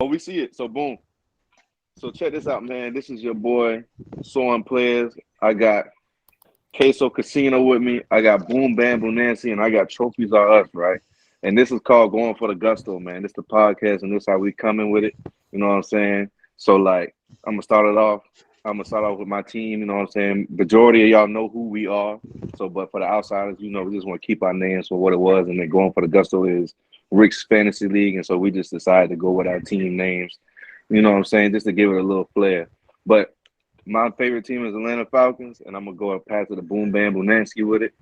Oh, we see it. So boom. So check this out, man. This is your boy, Soin Players. I got Queso Casino with me. I got Boom Bam Nancy, and I got Trophies Are Us, right? And this is called Going for the Gusto, man. This the podcast, and this how we coming with it. You know what I'm saying? So like, I'm gonna start it off. I'm gonna start off with my team. You know what I'm saying? Majority of y'all know who we are. So, but for the outsiders, we just want to keep our names for what it was. And then Going for the Gusto is Rick's Fantasy League, and so we just decided to go with our team names. You know what I'm saying? Just to give it a little flair. But my favorite team is Atlanta Falcons, and I'm gonna go and pass it to Boom Bam Bunansky with it.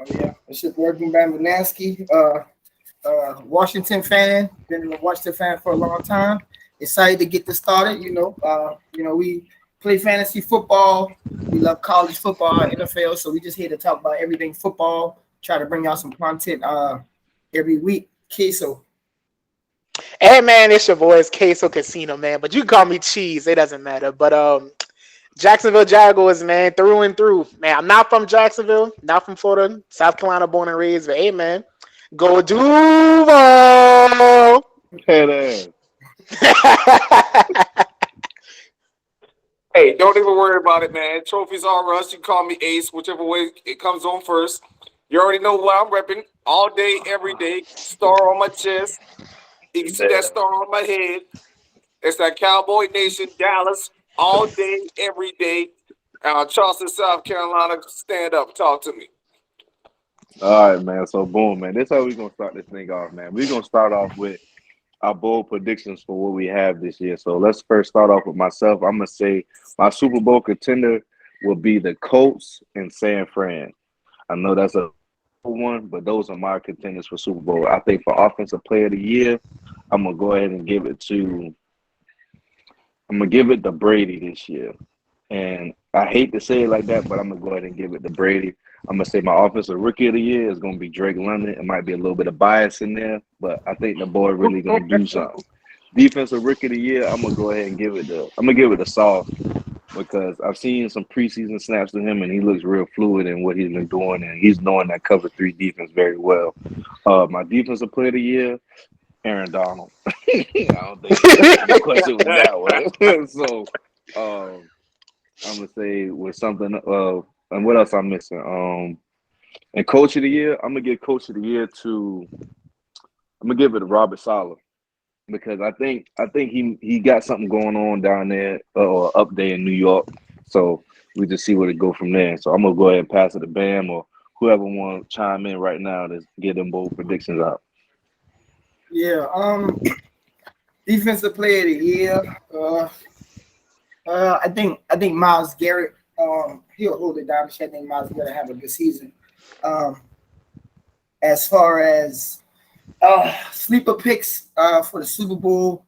Yeah, it's your boy Boom Bam Banansky. Washington fan, been a Washington fan for a long time. Excited to get this started. We play fantasy football. We love college football, NFL. So we just here to talk about everything football. Try to bring out some content every week. Queso. Hey man, it's your boy, it's Queso Casino, man. But you can call me Cheese, it doesn't matter. But Jacksonville Jaguars, man, through and through. Man, I'm not from Jacksonville, not from Florida, South Carolina, born and raised. But hey, man, go Duval. Head ass. Hey, don't even worry about it, man. Trophies are us. You call me Ace, whichever way it comes on first. You already know what I'm repping all day, every day. Star on my chest. You can see that star on my head. It's that Cowboy Nation, Dallas, all day, every day. Charleston, South Carolina, stand up, talk to me. All right, man. So boom, man. This is how we gonna start this thing off, man. We're gonna start off with our bold predictions for what we have this year. So let's first start off with myself. I'm gonna say my Super Bowl contender will be the Colts and San Fran. I know that's a one, but those are my contenders for Super Bowl. I think for Offensive Player of the Year, I'm gonna go ahead and give it to. I'm gonna give it to Brady this year. And I hate to say it like that, but I'm gonna go ahead and give it to Brady. I'm gonna say my offensive rookie of the year is gonna be Drake London. It might be a little bit of bias in there, but I think the boy really gonna do something. Defensive rookie of the year, I'm gonna go ahead and give it to. I'm gonna give it to Sauce because I've seen some preseason snaps to him, and he looks real fluid in what he's been doing, and he's knowing that cover three defense very well. My defensive player of the year, Aaron Donald. I don't think the question was that one. So I'm gonna say with something. And what else I'm missing? And coach of the year, I'm gonna give coach of the year to. I'm gonna give it to Robert Saleh because I think he got something going on down there or up there in New York. So we just see where to go from there. So I'm gonna go ahead and pass it to Bam or whoever want to chime in right now to get them both predictions out. Yeah. Defensive player of the year. I think Miles Garrett. He'll hold it down. I think Miles Garrett have a good season. As far as sleeper picks for the Super Bowl,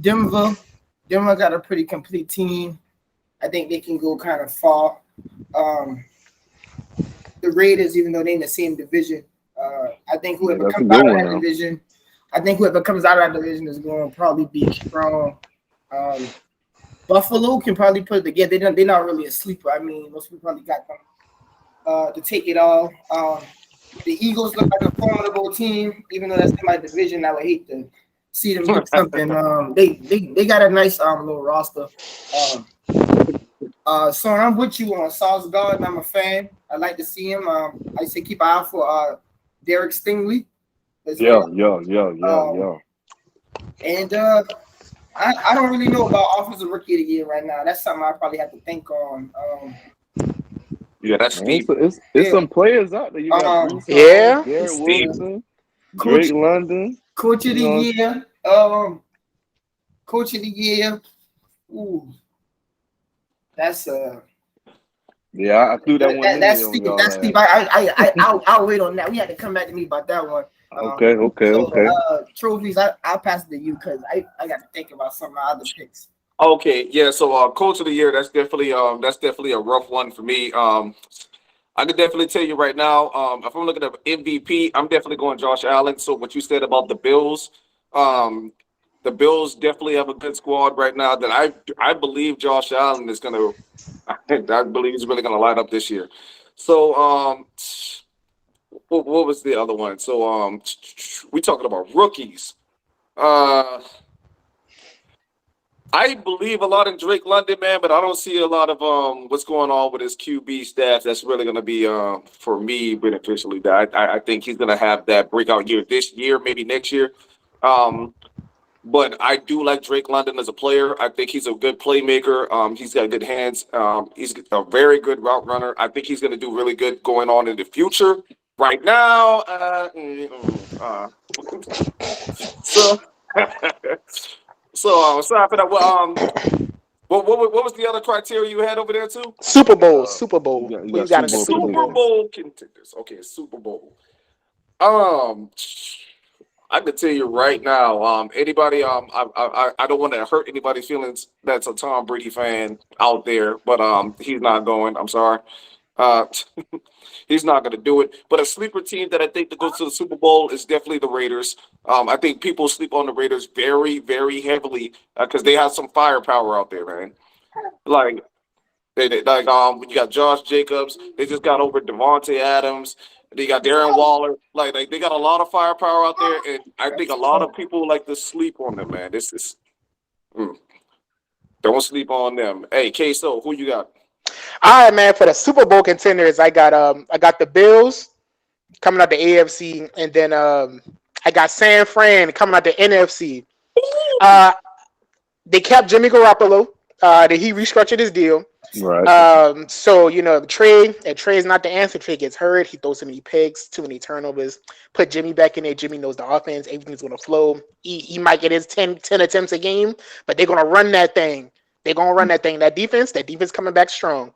Denver. Denver got a pretty complete team. I think they can go kind of far. The Raiders, even though they're in the same division, I think whoever That's a comes good out of one, that though. division, I think whoever comes out of that division is going to probably be strong. Buffalo can probably put it together. They're not really a sleeper. I mean, most people probably got them to take it all. The Eagles look like a formidable team, even though that's in my division. I would hate to see them do something. They got a nice little roster. So I'm with you on Sauce Gardner. I'm a fan. I like to see him. I say keep an eye out for Derek Stingley as well. Yo. And I don't really know about offensive rookie of the year right now. That's something I probably have to think on. Yeah, that's Man, Steve. it's some players out there. You got Brees Yeah. Hall, Garrett Steve. Wilson, Coach, Drake London. Coach of the You know, year. Coach of the year. Ooh, that's yeah, I threw that one in that's there on Steve. y'all That's last. Steve. I'll wait on that. We had to come back to me about that one. Okay. Trophies. I'll pass it to you because I got to think about some of my other picks. Okay, yeah. So, coach of the year, that's definitely a rough one for me. I could definitely tell you right now, if I'm looking at MVP, I'm definitely going Josh Allen. So, what you said about the Bills definitely have a good squad right now. That I believe Josh Allen is gonna, I believe he's really gonna light up this year. So, what was the other one? So, we talking about rookies. I believe a lot in Drake London, man, but I don't see a lot of what's going on with his QB staff. That's really going to be for me beneficially. I think he's going to have that breakout year this year, maybe next year. But I do like Drake London as a player. I think he's a good playmaker. He's got good hands. He's a very good route runner. I think he's going to do really good going on in the future. Right now, so sorry for that. Well, what was the other criteria you had over there too? Super Bowl. you You got got in the Super Super Bowl Bowl. Super Bowl contenders. Okay, Super Bowl. I can tell you right now, anybody, I don't want to hurt anybody's feelings that's a Tom Brady fan out there, but he's not going. I'm sorry. Uh, he's not going to do it. But a sleeper team that I think to go to the Super Bowl is definitely the Raiders. I think people sleep on the Raiders very, very heavily because they have some firepower out there, man. Like you got Josh Jacobs. They just got over Devontae Adams. They got Darren Waller. Like they got a lot of firepower out there, and I think a lot of people like to sleep on them, man. This is don't sleep on them. Hey, K-So, who you got? All right, man. For the Super Bowl contenders, I got the Bills coming out the AFC, and then I got San Fran coming out the NFC. They kept Jimmy Garoppolo. He restructured his deal. Right. So Trey's not the answer. Trey gets hurt. He throws too many picks, too many turnovers. Put Jimmy back in there. Jimmy knows the offense. Everything's gonna flow. He might get his 10 attempts a game, but they're gonna run that thing. That defense coming back strong.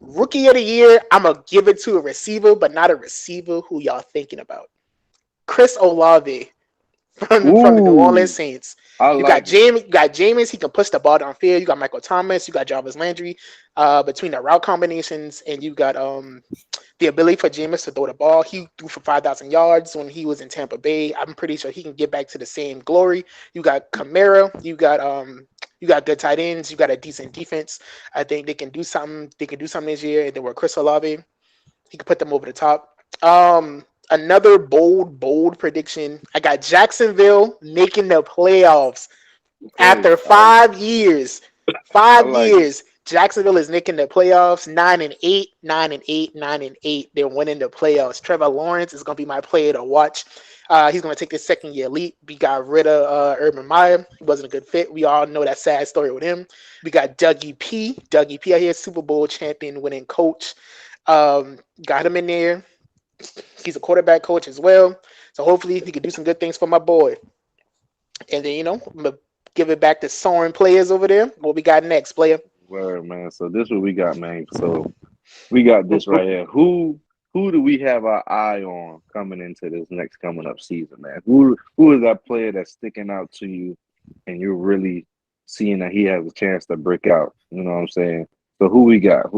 Rookie of the year, I'm gonna give it to a receiver, but not a receiver who y'all thinking about. Chris Olave from the New Orleans Saints. You got Jameis, he can push the ball downfield. You got Michael Thomas, you got Jarvis Landry. Between the route combinations, and you got the ability for Jameis to throw the ball. He threw for 5,000 yards when he was in Tampa Bay. I'm pretty sure he can get back to the same glory. You got Kamara, you got good tight ends, you got a decent defense. I think they can do something. They can do something this year. And then with Chris Olave, he can put them over the top. Another bold prediction. I got Jacksonville making the playoffs after 5 years. 5 years. Jacksonville is making the playoffs. 9-8, 9-8, 9-8. They're winning the playoffs. Trevor Lawrence is going to be my player to watch. He's going to take his second year leap. We got rid of Urban Meyer. He wasn't a good fit. We all know that sad story with him. We got Dougie P. Dougie P out here, Super Bowl champion, winning coach. Got him in there. He's a quarterback coach as well. So hopefully he can do some good things for my boy. And then, I'm going to give it back to soaring players over there. What we got next, player? Word, man. So this is what we got, man. So we got this right here. Who do we have our eye on coming into this next coming up season, man? Who is that player that's sticking out to you and you're really seeing that he has a chance to break out? You know what I'm saying? So who we got?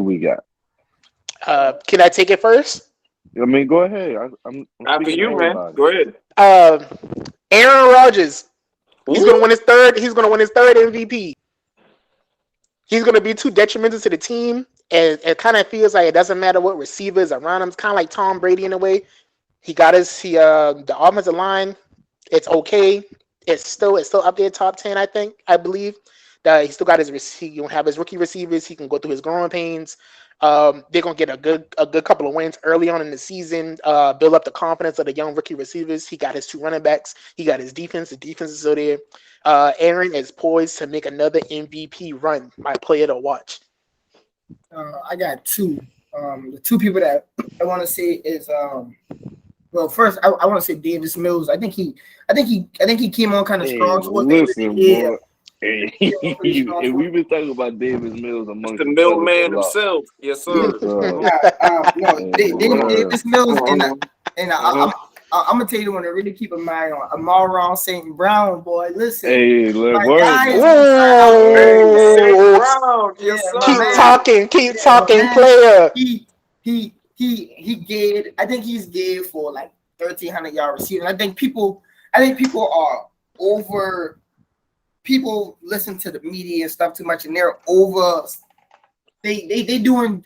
Can I take it first? I mean, go ahead. I'm After you, man. everybody. Go ahead. Aaron Rodgers. He's gonna win his third MVP. He's gonna be too detrimental to the team, and it kind of feels like it doesn't matter what receivers around him. It's kind of like Tom Brady in a way. The offensive line. It's okay. It's still up there top 10. I believe that he still got he gonna have his rookie receivers. He can go through his growing pains. They're gonna get a good couple of wins early on in the season. Build up the confidence of the young rookie receivers. He got his 2 running backs. He got his defense. The defense is still there. Aaron is poised to make another MVP run. My player to watch. I got 2. The 2 people that I want to say is well, first I want to say Davis Mills. I think he came on kind of strong towards the end of the year. Boy. Hey, and we've been talking about Davis Mills amongst The middleman himself. Yes, sir. Davis Mills, and I'm gonna tell you the one to really keep in mind on Amon-Ra St. Brown, boy. Listen, hey, my word. guy is Keep talking, player. He gave. I think he's gave for like 1,300 yard receiving. I think people are over. People listen to the media and stuff too much, and they're they doing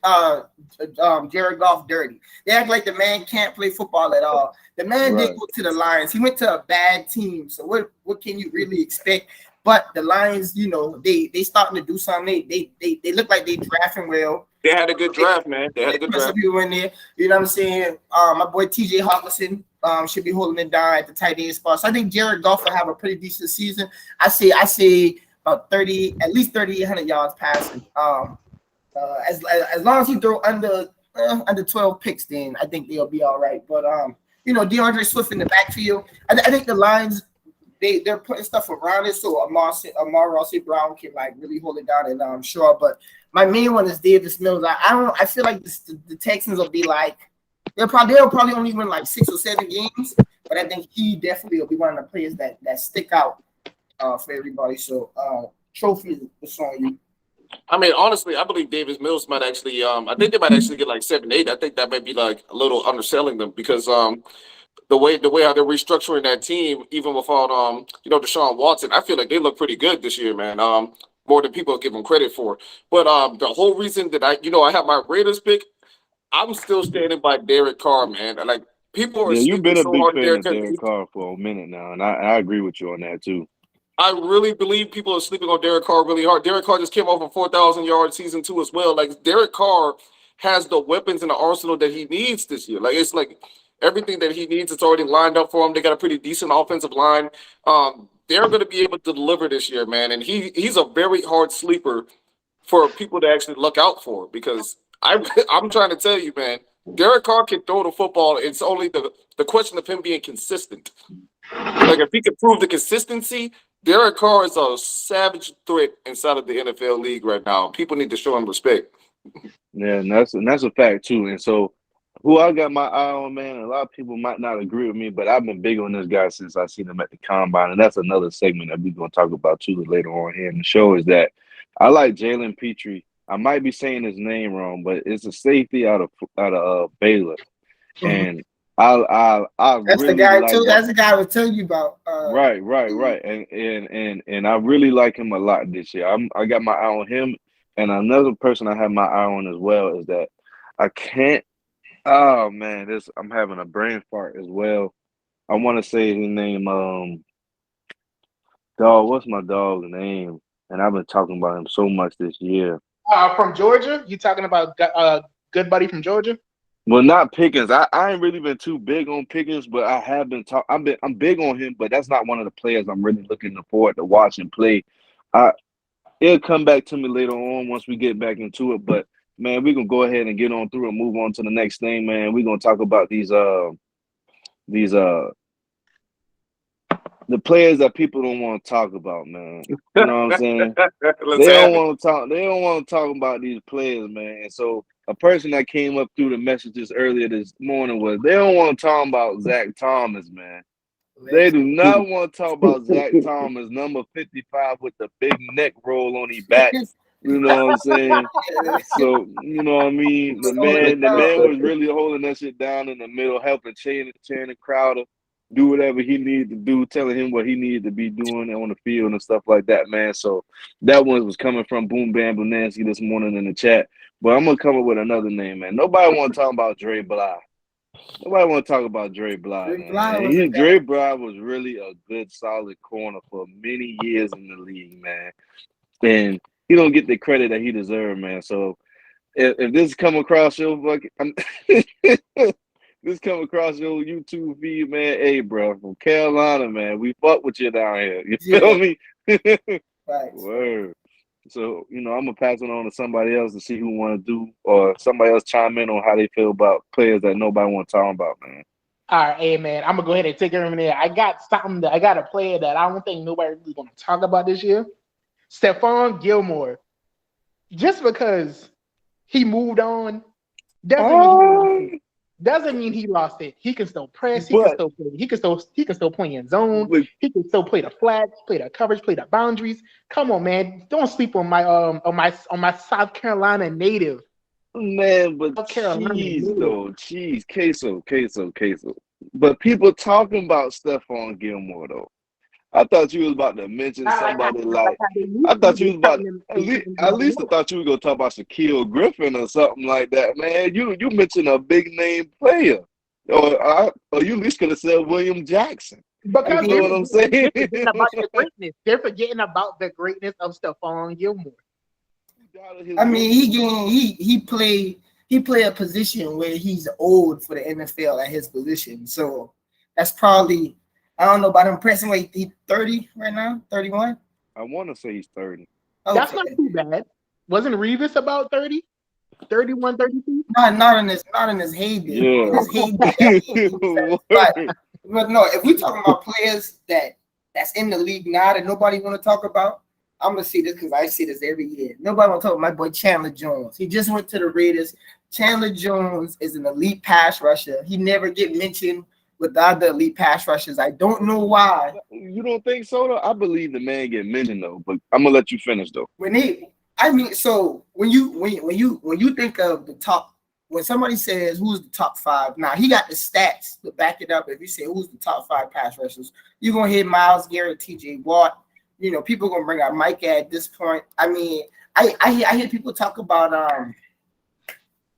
Jared Goff dirty. They act like the man can't play football at all. The man did go to the Lions. He went to a bad team. So what can you really expect? But the Lions, you know, they starting to do something. They look like they drafting well. They had a good draft, man. They had a good draft. People in there. You know what I'm saying? My boy TJ Hawkinson should be holding it down at the tight end spot. So I think Jared Goff will have a pretty decent season. I say about 30, at least 3,800 yards passing. As long as he throw under 12 picks, then I think they'll be all right. But you know, DeAndre Swift in the backfield. I think the Lions they're putting stuff around it so Amar St. Brown can like really hold it down, and I'm sure. But my main one is Davis Mills. I feel like the Texans will be like they'll probably only win like 6 or 7 games, but I think he definitely will be one of the players that stick out for everybody. So trophy is on you. I mean, honestly, I believe Davis Mills might actually. I think they might actually get like 7, 8. I think that might be like a little underselling them because the way how they're restructuring that team, even without Deshaun Watson, I feel like they look pretty good this year, man. More than people give them credit for. But the whole reason that I have my Raiders pick, I'm still standing by Derek Carr, man. Like people are. Yeah, you've been a so big hard fan of Derek Carr for a minute now, and I agree with you on that too. I really believe people are sleeping on Derek Carr really hard. Derek Carr just came off a 4,000-yard season 2 as well. Like Derek Carr has the weapons in the arsenal that he needs this year. Like it's like everything that he needs is already lined up for him. They got a pretty decent offensive line. They're going to be able to deliver this year, man. And he's a very hard sleeper for people to actually look out for because I'm trying to tell you, man, Derek Carr can throw the football. It's only the question of him being consistent. Like if he can prove the consistency, Derek Carr is a savage threat inside of the NFL league right now. People need to show him respect. Yeah, and that's a fact too. And so, who I got my eye on, man. A lot of people might not agree with me, but I've been big on this guy since I seen him at the combine, and that's another segment that we're gonna talk about too later on here in the show. Is that I like Jalen Petrie. I might be saying his name wrong, but it's a safety out of Baylor, and I that's really the guy like too. that. That's the guy I was telling you about. Right, and I really like him a lot this year. I got my eye on him, and another person I have my eye on as well is that I can't. Oh man, I'm having a brain fart as well. I want to say his name. Dog, what's my dog's name? And I've been talking about him so much this year. From Georgia? You talking about good buddy from Georgia? Well, not Pickens. I ain't really been too big on Pickens, but I have been I'm big on him, but that's not one of the players I'm really looking forward to watch and play. It'll come back to me later on once we get back into it. But man, we're gonna go ahead and get on through and move on to the next thing, man. We're gonna talk about these the players that people don't want to talk about, man. You know what I'm saying? They don't want to talk about these players, man. And so a person that came up through the messages earlier this morning was they don't want to talk about Zach Thomas, man. They do not want to talk about Zach Thomas, number 55 with the big neck roll on his back. You know what I'm saying? So, you know what I mean? The man was really holding that shit down in the middle, helping Channing Crowder do whatever he needed to do, telling him what he needed to be doing on the field and stuff like that, man. So that one was coming from Boom Bam Bonanski this morning in the chat. But I'm going to come up with another name, man. Nobody want to talk about Dre Bly. Nobody want to talk about Dre Bly, man. Dre Bly was really a good, solid corner for many years in the league, man. And he don't get the credit that he deserves, man. So if this come across your this come across your YouTube feed, man, hey, bro, from Carolina, man, we fuck with you down here. You feel me? Right. Word. So, I'm going to pass it on to somebody else to see who want to do, or somebody else chime in on how they feel about players that nobody want to talk about, man. All right, hey, man, I'm going to go ahead and take it from there. I got a player that I don't think nobody really going to talk about this year. Stephon Gilmore. Just because he moved on doesn't mean he lost it. He can still press. He can still play. He can still play in zone. He can still play the flats, play the coverage, play the boundaries. Come on, man! Don't sleep on my South Carolina native. Man, but queso. But people talking about Stephon Gilmore though. I thought you was about to mention somebody like. I thought you was about at least I thought you were gonna talk about Shaquille Griffin or something like that, man. You mentioned a big name player, or you at least could have said William Jackson. Because You know what I'm saying? they're forgetting about the greatness. They're forgetting about the greatness of Stephon Gilmore. I mean, he play a position where he's old for the NFL at his position. So that's probably, I don't know about him pressing weight. He's 30 right now, 31. I want to say he's 30. Okay. That's not too bad. Wasn't Revis about 30? 31, 32? Not in his heyday. Yeah. In his heyday. but no, if we talking about players that's in the league now that nobody want to talk about, I'm gonna see this because I see this every year. Nobody want to talk about my boy Chandler Jones. He just went to the Raiders. Chandler Jones is an elite pass rusher. He never get mentioned with the other elite pass rushers. I don't know why. You don't think so though? I believe the man get mentioned though, but I'm gonna let you finish though. When you think of the top, when somebody says who's the top five, now he got the stats to back it up. If you say who's the top five pass rushers, you're gonna hit Myles Garrett, TJ Watt. You know, people gonna bring out Micah at this point. I mean, I hear people talk about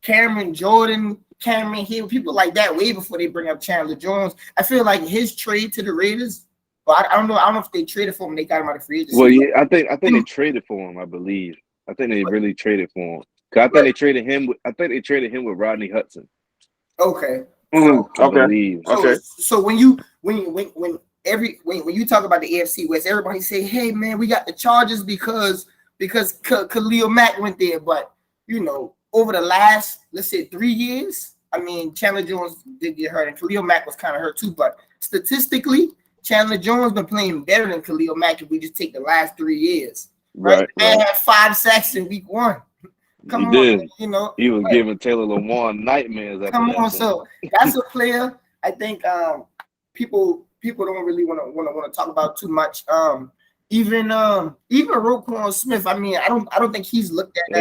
Cameron Jordan, Cameron Hill, people like that way before they bring up Chandler Jones. I feel like his trade to the Raiders, but I don't know if they traded for him. They got him out of free agency. Well, yeah, I think they traded for him. I believe. I think they really traded for him. Cause I think they traded him. I think they traded him with Rodney Hudson. Okay. I believe. Okay. So when you talk about the AFC West, everybody say, "Hey man, we got the Chargers because Khalil Mack went there." But you know, over the last, let's say 3 years, I mean, Chandler Jones did get hurt, and Khalil Mack was kind of hurt too. But statistically, Chandler Jones been playing better than Khalil Mack if we just take the last 3 years. Right? Man had 5 sacks in week 1. Come on, did. You know he was giving Taylor Lewan nightmares. Come on, so that's a player I think people don't really want to talk about too much. Even Roquan Smith. I mean, I don't think he's looked at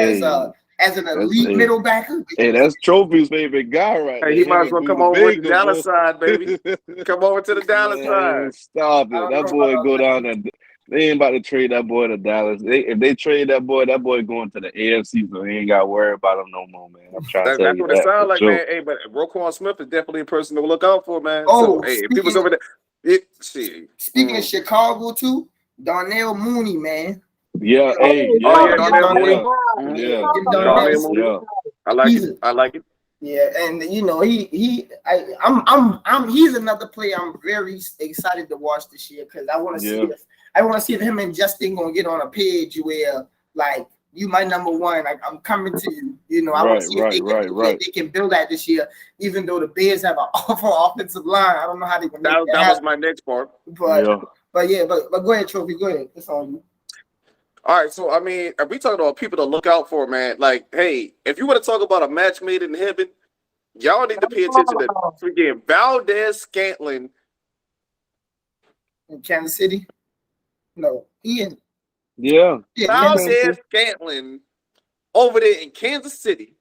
as an elite middle backer. Hey, that's Trophy's favorite guy right there. He might as well come over to the Dallas side, baby. Come over to the Dallas side. Stop it. That boy go down and they ain't about to trade that boy to Dallas. If they trade that boy going to the AFC, so he ain't got to worry about him no more, man. I'm trying to tell you that's what it sounds like, man. Hey, but Roquan Smith is definitely a person to look out for, man. Oh, so, hey, people's over there. Speaking of Chicago too, Darnell Mooney, man. Yeah, Darnell Mooney. Yeah. I like it. Yeah, and you know he's another player I'm very excited to watch this year because I want to see if him and Justin gonna get on a page where like you my number one, like I'm coming to you. You know, I want to see if they can build that this year. Even though the Bears have an awful offensive line, I don't know how they can. That was my next part. But go ahead, Trophy. Go ahead. It's on you. All right, so I mean, if we talking about people to look out for, man, like, hey, if you want to talk about a match made in heaven, y'all need to pay attention to freaking Valdes-Scantling in Kansas City. No, Ian. Yeah. Valdes-Scantling over there in Kansas City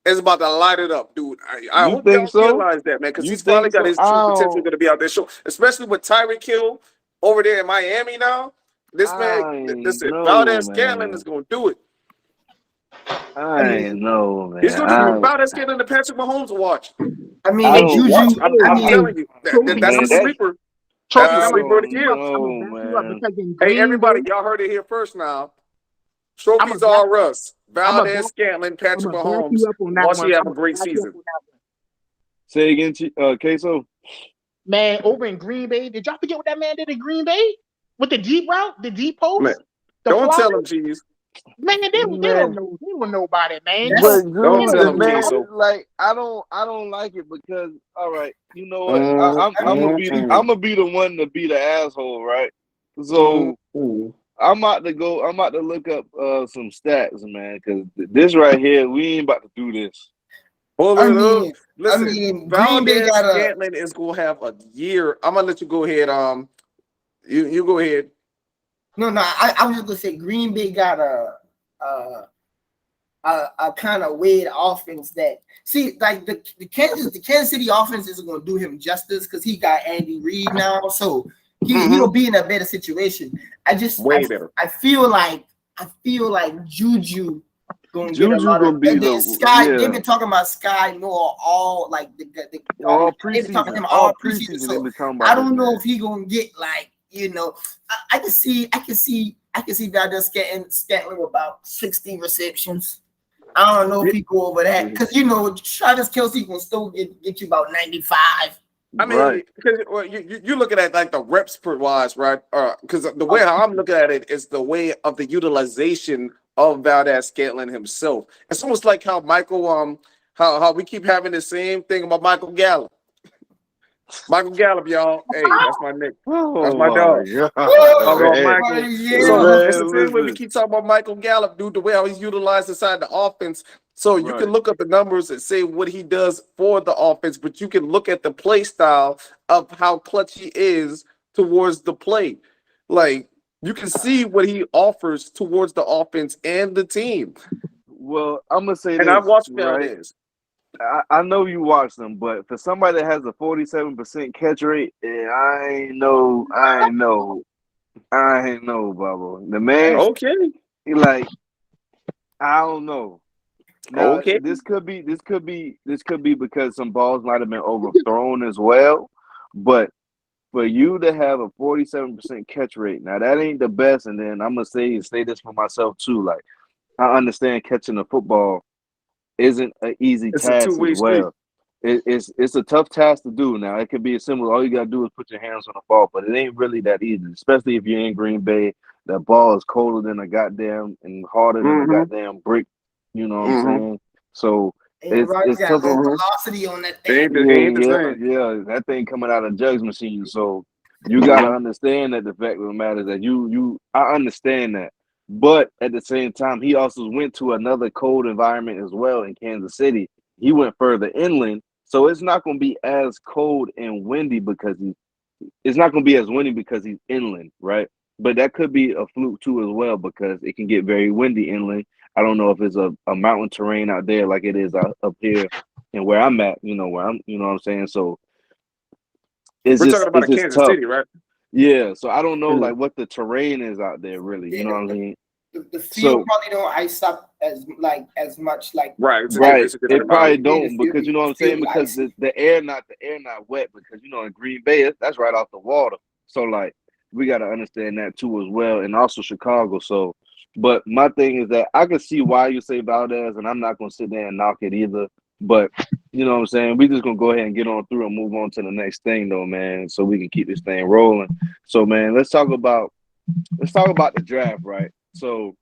is about to light it up, dude. I hope y'all realize that, man, because he's finally got his true potential going to be out there. So, especially with Tyreek Hill over there in Miami now. This man, Valdes-Scantling is going to do it. I know, man. He's going to do Valdes-Scantling the Patrick Mahomes watch. I mean, Juju. I'm telling you, that's a sleeper. Hey, everybody, y'all heard it here first now. Trophies are us. Valdes-Scantling, Patrick Mahomes. Watch you have a great season. Say again, Queso. Man, over in Green Bay, did y'all forget what that man did in Green Bay? With the deep route, the deep post? Man, don't tell him, jeez. Man, they don't know. They don't know about it, man. But don't tell him, man, Queso. like I don't like it because all right, you know what? I'm gonna be the one to be the asshole, right? So I'm about to look up some stats, man, because this right here, we ain't about to do this. Listen, Valdes-Scantling is gonna have a year. I'm gonna let you go ahead. You go ahead. No, I was just gonna say Green Bay got a kind of weird offense that like the Kansas City offense isn't gonna do him justice because he got Andy Reid now. So he'll be in a better situation. I better. I feel like Juju gonna get a Juju lot gonna of. be And then the Sky, they've been talking about Sky Moore all like all they've been talking preseason. to him All all preseason. preseason So they been talking I about don't this know man. if he gonna get like I can see Valdez getting Scantling about 60 receptions. I don't know if he go over that because Travis Kelce can still get you about 95. I mean, Right. because you're looking at like the reps per wise, right? Because the way how I'm looking at it is the way of the utilization of Valdez Scantling himself. It's almost like how Michael, how we keep having the same thing about Michael Gallup. Michael Gallup, y'all. Hey, that's my nick. That's my dog. God, My dog, man. Michael. Yeah. So it's the Man, same way we listen. keep talking about Michael Gallup, dude, the way how he's utilized inside the offense. So you Right. can look up the numbers and say what he does for the offense, but you can look at the play style of how clutch he is towards the play. Like you can see what he offers towards the offense and the team. Well, I'm gonna say And this, I've watched right? Valdez. I know you watch them, but for somebody that has a 47% catch rate, I ain't know, Bubba. The man, Okay. he like, I don't know. Now Okay. this could be because some balls might have been overthrown as well, but for you to have a 47% catch rate, now that ain't the best. And then I'm gonna say this for myself too. Like I understand catching the football isn't an easy It's a task as two-way street. well. It's a tough task to do. Now it could be as simple. All you gotta do is put your hands on the ball, but it ain't really that easy. Especially if you're in Green Bay, that ball is colder than a goddamn and harder than a goddamn brick. You know what I'm saying? So And Rodgers it's got tough. low velocity on that They thing. ain't the same. Yeah. That thing coming out of jugs machine. So you gotta understand that the fact of the matter is that I understand that. But at the same time, he also went to another cold environment as well in Kansas City. He went further inland, so it's not going to be as cold and windy because it's not going to be as windy because he's inland, right? But that could be a fluke too as well because it can get very windy inland. I don't know if it's a mountain terrain out there like it is up here and where I'm at, you know what I'm saying? So We're talking about it's a just Kansas tough. City, right? Yeah, so I don't know like what the terrain is out there really, you know what I mean? The field probably don't ice up as much like Right. It's a different it probably environment. don't because you know what I'm saying because the air not wet because in Green Bay that's right off the water. So like we got to understand that too as well, and also Chicago. So, but my thing is that I can see why you say Valdez, and I'm not gonna sit there and knock it either. But you know what I'm saying? We just gonna go ahead and get on through and move on to the next thing though, man, so we can keep this thing rolling. So man, let's talk about the draft, right? So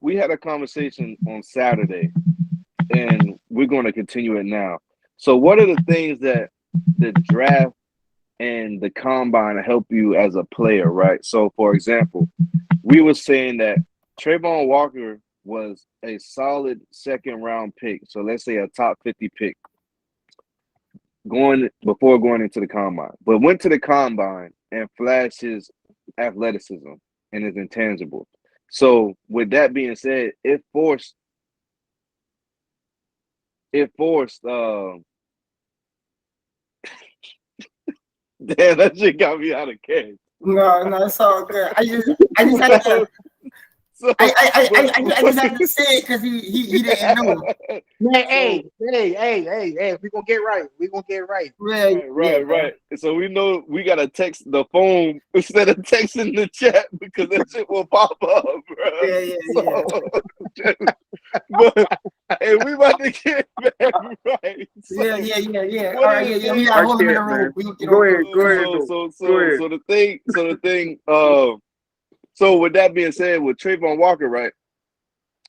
we had a conversation on Saturday, and we're going to continue it now. So, what are the things that the draft and the combine help you as a player, right? So, for example, we were saying that Trayvon Walker was a solid second round pick. So, let's say a top 50 pick before going into the combine, but went to the combine and flashed his athleticism and his intangible. So with that being said, it forced damn, that shit got me out of character. No, it's all good. I just had to I just had to say it because he didn't know. Hey, we gonna get right. We gonna get right. Right. So we know we gotta text the phone instead of texting the chat because that shit will pop up, bro. Yeah. But hey, we about to get back right. So, yeah. All right, yeah. We got hold him in the room. Go ahead. So the thing. So with that being said, with Trayvon Walker, right?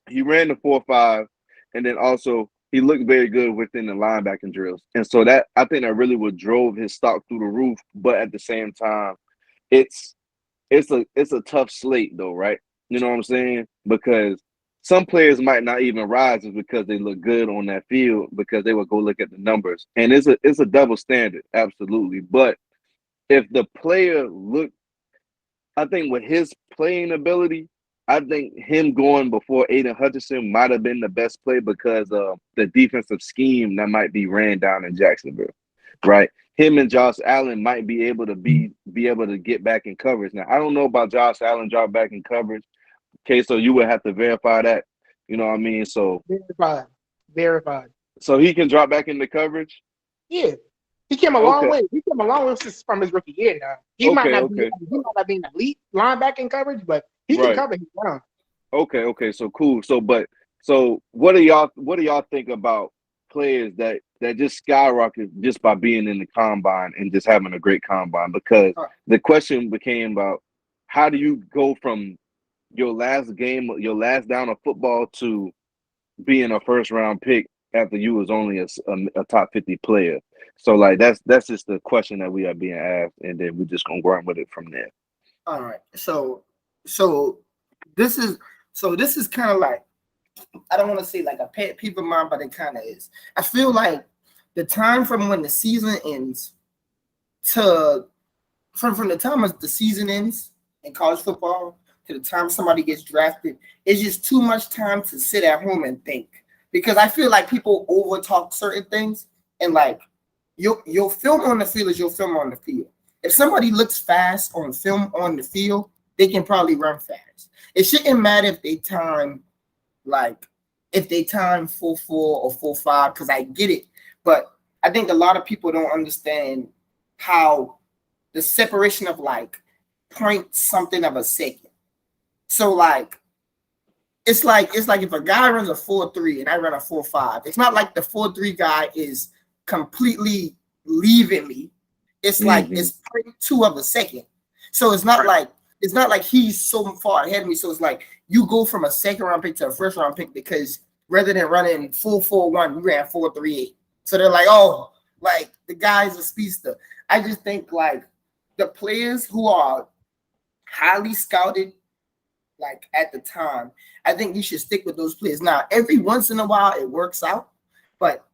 He ran the 4.5, and then also he looked very good within the linebacking drills, and so that I think that really what drove his stock through the roof. But at the same time, it's a tough slate though, right? You know what I'm saying? Because some players might not even rise just because they look good on that field because they will go look at the numbers, and it's a double standard, absolutely. But if the player looked, I think with his playing ability, I think him going before Aiden Hutchinson might have been the best play because of the defensive scheme that might be ran down in Jacksonville. right? Him and Josh Allen might be able to get back in coverage. Now, I don't know about Josh Allen drop back in coverage. Okay, so you would have to verify that. You know what I mean? Verified. So he can drop back into coverage. Yeah. He came a long Okay. way. He came a long way from his rookie year now. He might not be an elite linebacker coverage, but he can cover his ground. Okay, so cool. So what do y'all think about players that just skyrocket just by being in the combine and just having a great combine? Because the question became about how do you go from your last down of football to being a first round pick after you was only a top 50 player. So like that's just the question that we are being asked, and then we're just gonna run with it from there. All right. So this is kind of like, I don't want to say like a pet peeve of mine, but it kind of is. I feel like the time from when the season ends to from the time the season ends in college football to the time somebody gets drafted, it's just too much time to sit at home and think. Because I feel like people over talk certain things, and like your film on the field is your film on the field. If somebody looks fast on film on the field, they can probably run fast. It shouldn't matter if they time 4.4 or 4.5, because I get it. But I think a lot of people don't understand how the separation of like point something of a second. So like it's like if a guy runs a 4.3 and I run a 4.5, it's not like the 4.3 guy is completely leaving me. It's like it's 0.2 of a second. So it's not like he's so far ahead of me. So it's like you go from a second round pick to a first round pick because rather than running 4.41, you ran 4.38. So they're like, oh, like the guy's a speedster. I just think like the players who are highly scouted, like at the time, I think you should stick with those players. Now, every once in a while it works out, but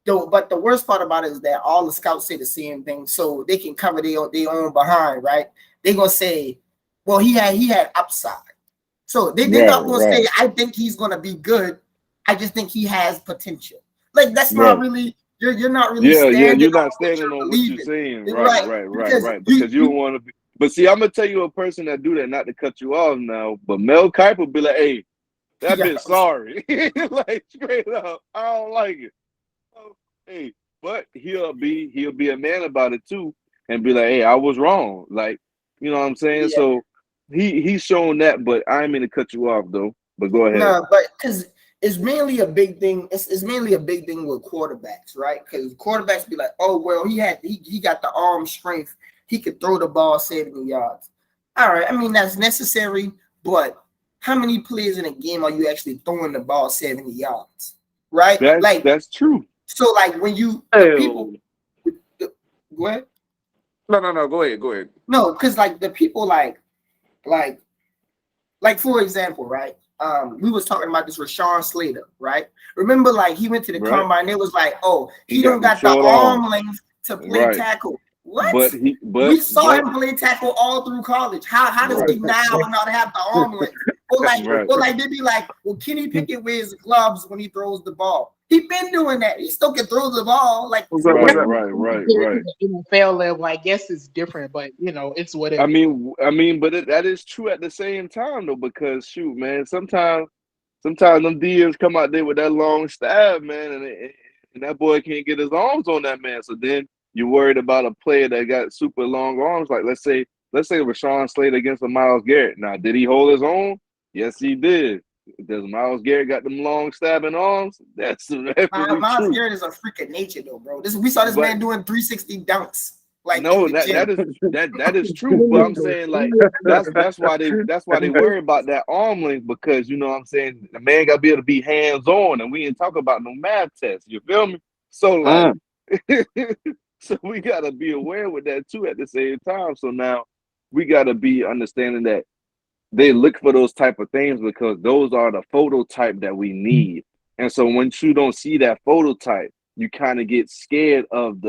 the worst part about it is that all the scouts say the same thing, so they can cover their own behind, right? They're gonna say, well, he had upside. So they're not gonna say, I think he's gonna be good. I just think he has potential. Like that's not really you're not really you're not standing on what you're saying. Right. Because you don't want to be. But see, I'm gonna tell you a person that do that, not to cut you off now, but Mel Kiper will be like, hey, that bitch sorry. Like straight up. I don't like it. So, hey, but he'll be a man about it too and be like, hey, I was wrong. Like, you know what I'm saying? Yeah. So he's shown that, but I didn't mean to cut you off though. But go ahead. No, but because it's mainly a big thing. It's mainly a big thing with quarterbacks, right? Because quarterbacks be like, oh well, he got the arm strength. He could throw the ball 70 yards. All right, I mean that's necessary, but how many players in a game are you actually throwing the ball 70 yards? Right? That's true. So like when people go ahead. No, go ahead. No, because like the people like for example, right? We was talking about this Rashawn Slater, right? Remember, like he went to the combine. It was like, oh, he don't got the arm length to play tackle. What? We saw him play tackle all through college. How does he now not have the arm length? Or like they be like, well, Kenny Pickett wears gloves when he throws the ball. He been doing that. He still can throw the ball. Like right. NFL level, I guess it's different, but you know, it's whatever. I mean, but that is true at the same time though, because shoot, man, sometimes them DMs come out there with that long stab, man, and that boy can't get his arms on that man. So then you're worried about a player that got super long arms. Like let's say Rashawn Slater against a Myles Garrett. Now, did he hold his own? Yes, he did. Does Myles Garrett got them long stabbing arms? That's Myles Garrett is a freak of nature, though, bro. We saw this man doing 360 dunks. Like no, that is true. But I'm saying like that's why they worry about that arm length, because you know what I'm saying, the man got to be able to be hands on, and we ain't talking about no math tests. You feel me? So like, so we gotta be aware with that too at the same time. So now we gotta be understanding that they look for those type of things because those are the phototype that we need. And so once you don't see that phototype, you kind of get scared of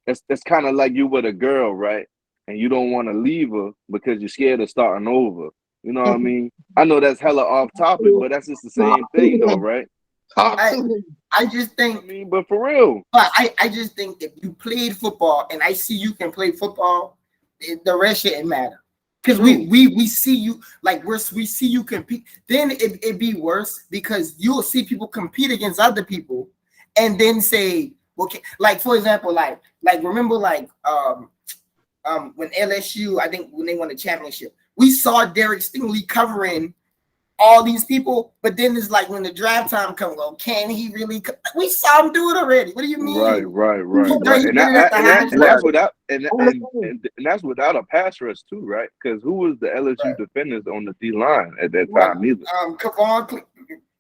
it's kind of like you with a girl, right? And you don't want to leave her because you're scared of starting over. You know what I mean? I know that's hella off topic, but that's just the same thing though, right? I just I think, mean, but for real, but I just think if you played football and I see you can play football, the rest shouldn't matter. Because we see you like we see you compete. Then it be worse because you'll see people compete against other people, and then say, okay, like for example, like remember when LSU, I think when they won the championship, we saw Derek Stingley covering all these people, but then it's like when the draft time comes, well, can he really? We saw him do it already. What do you mean? right. He did it at the highest And level. that's without and that's without a pass rush too, right? Because who was the LSU defenders on the D line at that time? Either. Kavon,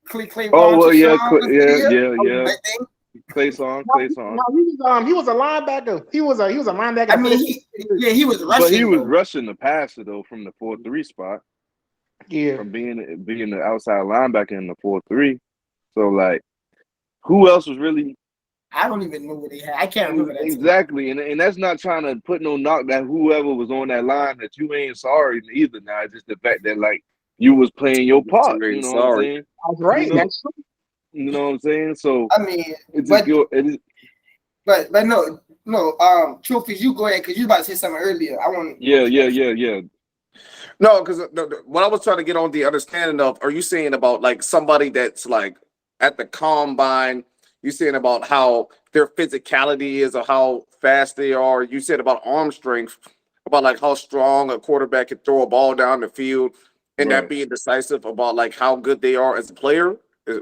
Clay Oh well, yeah, Tashawn was there. I think. Clay Song. No, he was a linebacker. He was a linebacker. I mean, he was rushing. But he was though. rushing the passer though from the 4-3 spot. Yeah. From being the outside linebacker in the 4-3. So like, who else was really? I don't even know what they had. I can't remember that. Exactly, and that's not trying to put no knock that whoever was on that line that you ain't sorry either. Now it's just the fact that like you was playing your part. You know what I'm saying? That's right. You know, That's true. you know what I'm saying? So I mean, it's just but no. Trophies, you go ahead because you about to say something earlier. I want. Yeah. No, because what I was trying to get on the understanding of, are you saying about like somebody that's like at the combine? You saying about how their physicality is or how fast they are? You said about arm strength, about like how strong a quarterback can throw a ball down the field, and that being decisive about like how good they are as a player.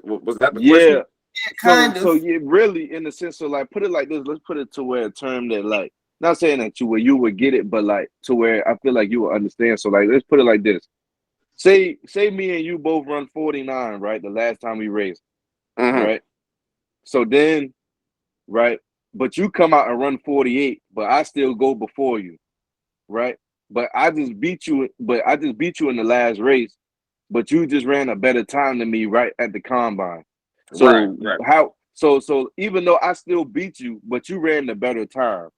Was that the question? Yeah, kind of. So yeah, really, in the sense of like, put it like this. Let's put it to where a term that like, not saying that to where you would get it, but like to where I feel like you will understand. So like, let's put it like this. Say me and you both run 49, right? The last time we raced, right? So then, right? But you come out and run 48, but I still go before you, right? But I just beat you in the last race, but you just ran a better time than me right at the combine. So how so even though I still beat you, but you ran the better time,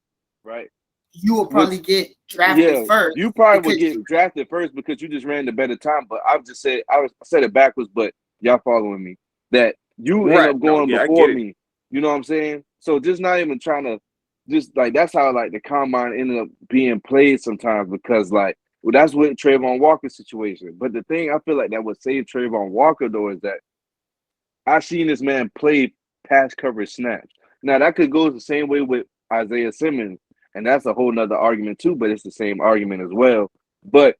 right? You will probably get drafted first. You probably would get drafted first because you just ran the better time. But I said it backwards, but y'all following me. That you end up going before me. You know what I'm saying? So just not even trying to just like that's how like the combine ended up being played sometimes because like that's what Trayvon Walker's situation. But the thing I feel like that would save Trayvon Walker though is that I've seen this man play pass coverage snaps. Now that could go the same way with Isaiah Simmons, and that's a whole nother argument too, but it's the same argument as well. But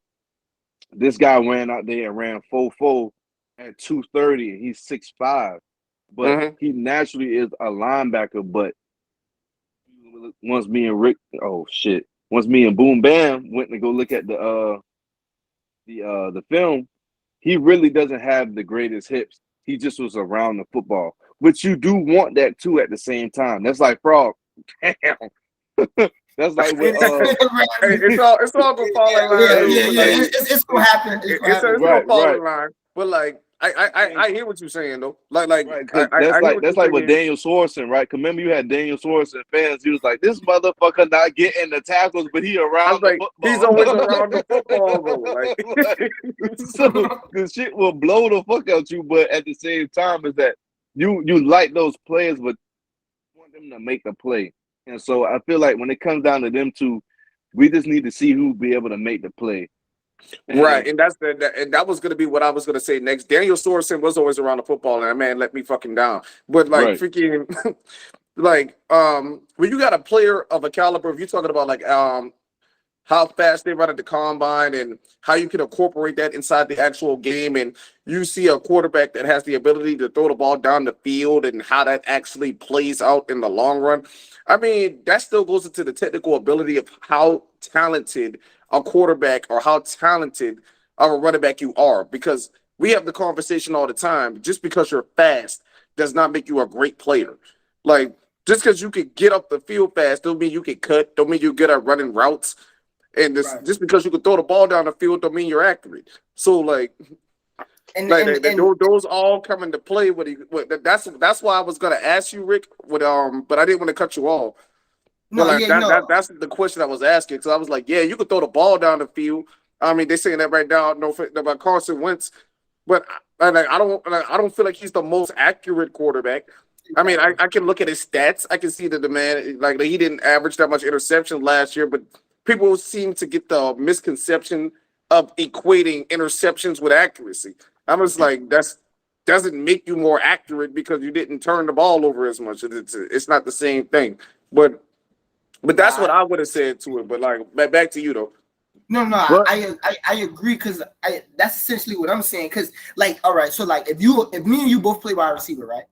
this guy ran out there and ran 4.4 at 230, and he's 6'5". But he naturally is a linebacker. But once me and Boom Bam went to go look at the film, he really doesn't have the greatest hips. He just was around the football, which you do want that too at the same time. That's like Frog. Damn. That's like what, it's all gonna fall in line. It's gonna happen. It's gonna fall in line. But like I hear what you're saying though. Like that's like what Daniel Sorensen, right? Cause remember you had Daniel Sorensen fans. He was like, this motherfucker not getting the tackles, but he around the football. He's always around the football though. Like, so the shit will blow the fuck out you, but at the same time is that you like those players, but you want them to make a play. And so I feel like when it comes down to them two, we just need to see who be able to make the play. Right, and that was gonna be what I was gonna say next. Daniel Sorensen was always around the football, and that man let me fucking down. But like freaking, like when you got a player of a caliber, if you're talking about like how fast they run at the combine and how you can incorporate that inside the actual game, and you see a quarterback that has the ability to throw the ball down the field and how that actually plays out in the long run. I mean, that still goes into the technical ability of how talented a quarterback or how talented of a running back you are, because we have the conversation all the time. Just because you're fast does not make you a great player. Like, just because you can get up the field fast don't mean you can cut, don't mean you're good at running routes. And just because you can throw the ball down the field don't mean you're accurate. So like, those all come into play that's why I was gonna ask you, Rick, but I didn't want to cut you off. That's the question I was asking, because I was like, yeah, you could throw the ball down the field. I mean, they're saying that right now, no about Carson Wentz, but I don't feel like he's the most accurate quarterback. I mean, I can look at his stats. I can see that the man, like, he didn't average that much interception last year, but people seem to get the misconception of equating interceptions with accuracy. I'm just like, that's doesn't make you more accurate because you didn't turn the ball over as much. It's not the same thing. But that's what I would have said to it. But like, back to you though. No, But- I agree because that's essentially what I'm saying. Because like, all right, so like if me and you both play wide receiver, right,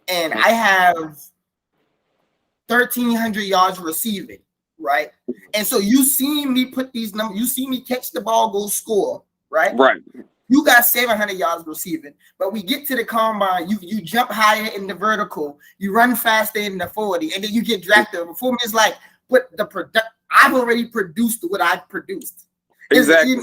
and I have 1,300 yards receiving, right, and so you see me put these numbers, you see me catch the ball, go score, right? Right. You got 700 yards receiving, but we get to the combine, you jump higher in the vertical, you run faster in the 40, and then you get drafted. Before me, it's like, but I've already produced what I've produced. Exactly.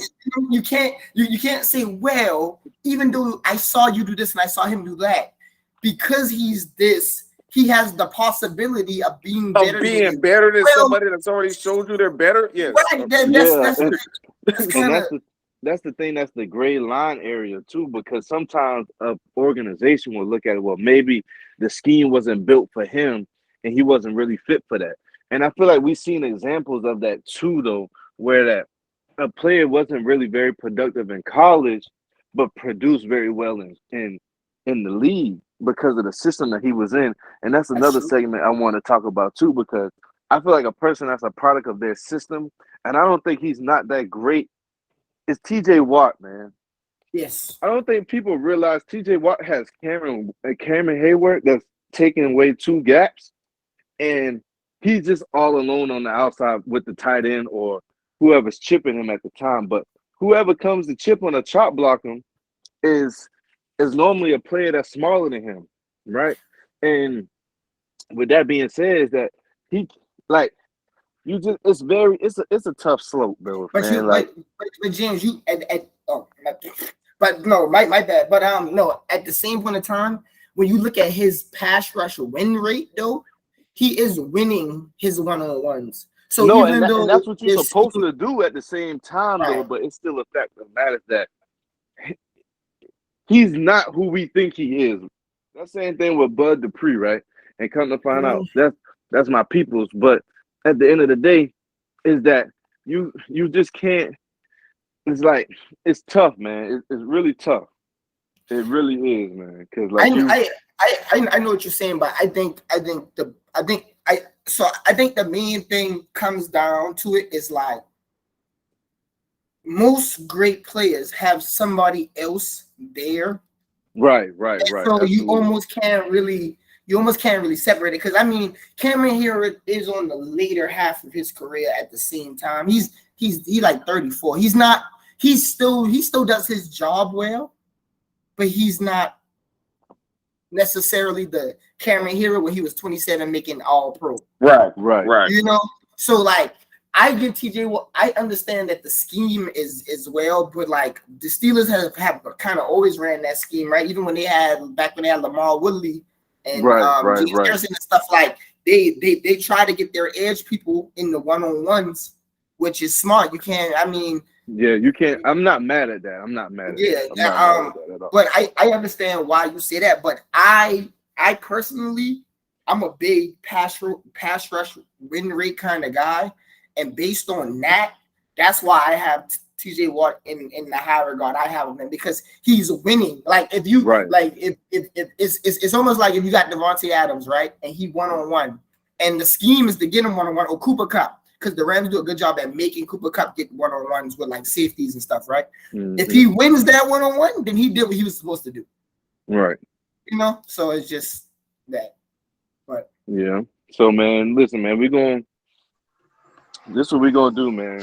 You can't say, well, even though I saw you do this and I saw him do that, because he's this, he has the possibility of being better than somebody that's already showed you they're better. Yes. Right, that's kind of. That's the thing. That's the gray line area too, because sometimes an organization will look at it. Well, maybe the scheme wasn't built for him, and he wasn't really fit for that. And I feel like we've seen examples of that too, though, where that a player wasn't really very productive in college, but produced very well in the league because of the system that he was in. And that's another segment I want to talk about too, because I feel like a person that's a product of their system, and I don't think he's not that great. It's TJ Watt, man. Yes. I don't think people realize TJ Watt has Cameron Hayward that's taking away two gaps, and he's just all alone on the outside with the tight end or whoever's chipping him at the time. But whoever comes to chip on a chop block him is normally a player that's smaller than him, right? And with that being said, is that he like. You just it's a tough slope, bro. But man. But James, but no, my bad. But no, at the same point in time, when you look at his pass rush win rate, though, he is winning his one-on-ones. So no, even and that's what you're supposed to do at the same time, right. though. But it's still a fact of the matter that he's not who we think he is. That same thing with Bud Dupree, right? And come to find out, that's my people's. But at the end of the day, is that you just can't. It's like it's tough, man. It's really tough. It really is, man. Because like I know what you're saying, but I think the main thing comes down to it is like most great players have somebody else there. Right. So Absolutely. you almost can't really separate it, because I mean Cameron here is on the later half of his career at the same time. He's like 34. He still does his job well, but he's not necessarily the Cameron Hero when he was 27 making all pro. Right. You know, so like I get TJ. Well, I understand that the scheme is well, but like the Steelers have kind of always ran that scheme, right? Even when they had Lamar Woodley and James Harrison and stuff, like they try to get their edge people in the one-on-ones, which is smart. You can't. I mean. Yeah, you can't. I'm not mad at that. I'm not mad at that. I'm not mad at that at all. But I understand why you say that. But I personally, I'm a big pass rush win rate kind of guy, and based on that, that's why I have TJ Watt in the high regard. I have him because he's winning. Like if you like if it's almost like if you got Devontae Adams, right, and he one-on-one, and the scheme is to get him one-on-one, or Cooper Kupp. Because the Rams do a good job at making Cooper Kupp get one-on-ones with like safeties and stuff, right? Mm-hmm. If he wins that one-on-one, then he did what he was supposed to do. Right. You know? So it's just that. But yeah. So man, listen, man, this is what we're gonna do, man.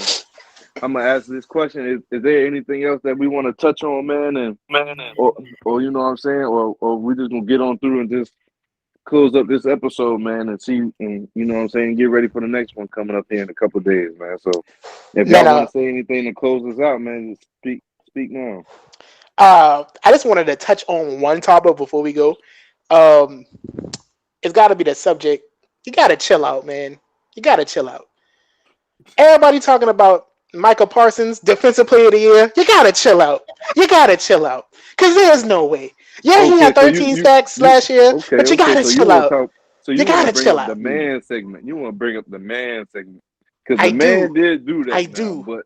I'm gonna ask this question. Is there anything else that we want to touch on, man? Or you know what I'm saying? Or we just gonna get on through and just close up this episode, man, and see, and you know what I'm saying, get ready for the next one coming up here in a couple of days, man. So if y'all want to say anything to close us out, man, just speak now. I just wanted to touch on one topic before we go. It's got to be the subject. You got to chill out, man. You got to chill out. Everybody talking about Michael Parsons, Defensive Player of the Year. You got to chill out. You gotta chill out, cause there's no way. Yeah, he had so 13 sacks you last year, okay, but you okay. gotta So you chill want to out. talk? So You you want to gotta bring chill up the out. man segment? You want to bring up the man segment because I the man do. did do I that now. do.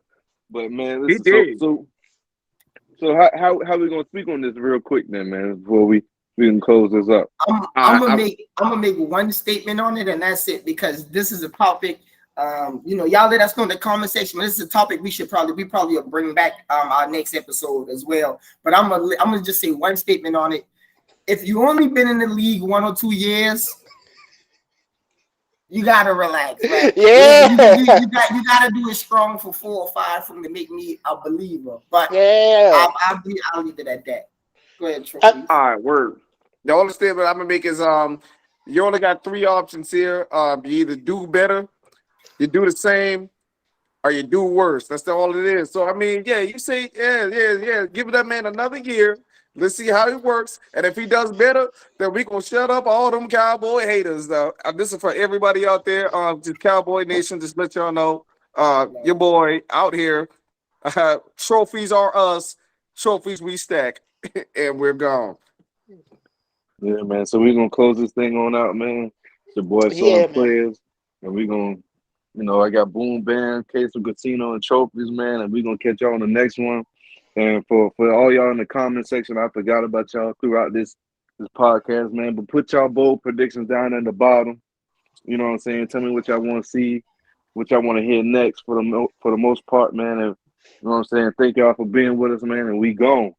But man, He listen. did. So how we gonna speak on this real quick then, man? Before we can close this up. I'm gonna make one statement on it, and that's it, because this is a topic. Y'all let us know in the comment section. This is a topic we probably will bring back our next episode as well. But I'm gonna just say one statement on it. If you only been in the league 1 or 2 years, you gotta relax, right? Yeah. You gotta do it strong for 4 or 5 for me to make me a believer. But Yeah. I'll leave it at that. Go ahead, Uh, Trophy. All right, word. The only statement I'm gonna make is you only got 3 options here. You either do better, you do the same, or you do worse. That's all it is. So I mean, yeah, you say, yeah. Give that man another year. Let's see how it works. And if he does better, then we gonna shut up all them Cowboy haters. Though this is for everybody out there. Just Cowboy Nation. Just let y'all know. Your boy out here. Trophies are us. Trophies we stack, and we're gone. Yeah, man. So we're gonna close this thing on out, man. It's your boy yeah, Southern man. Players, and we're gonna, I got Boom Band, Case of Casino, and Trophies, man, and we're gonna catch y'all on the next one. And for all y'all in the comment section, I forgot about y'all throughout this podcast, man. But put y'all bold predictions down at the bottom. You know what I'm saying? Tell me what y'all want to see, what y'all want to hear next. For the most part, man. And you know what I'm saying? Thank y'all for being with us, man. And we gone.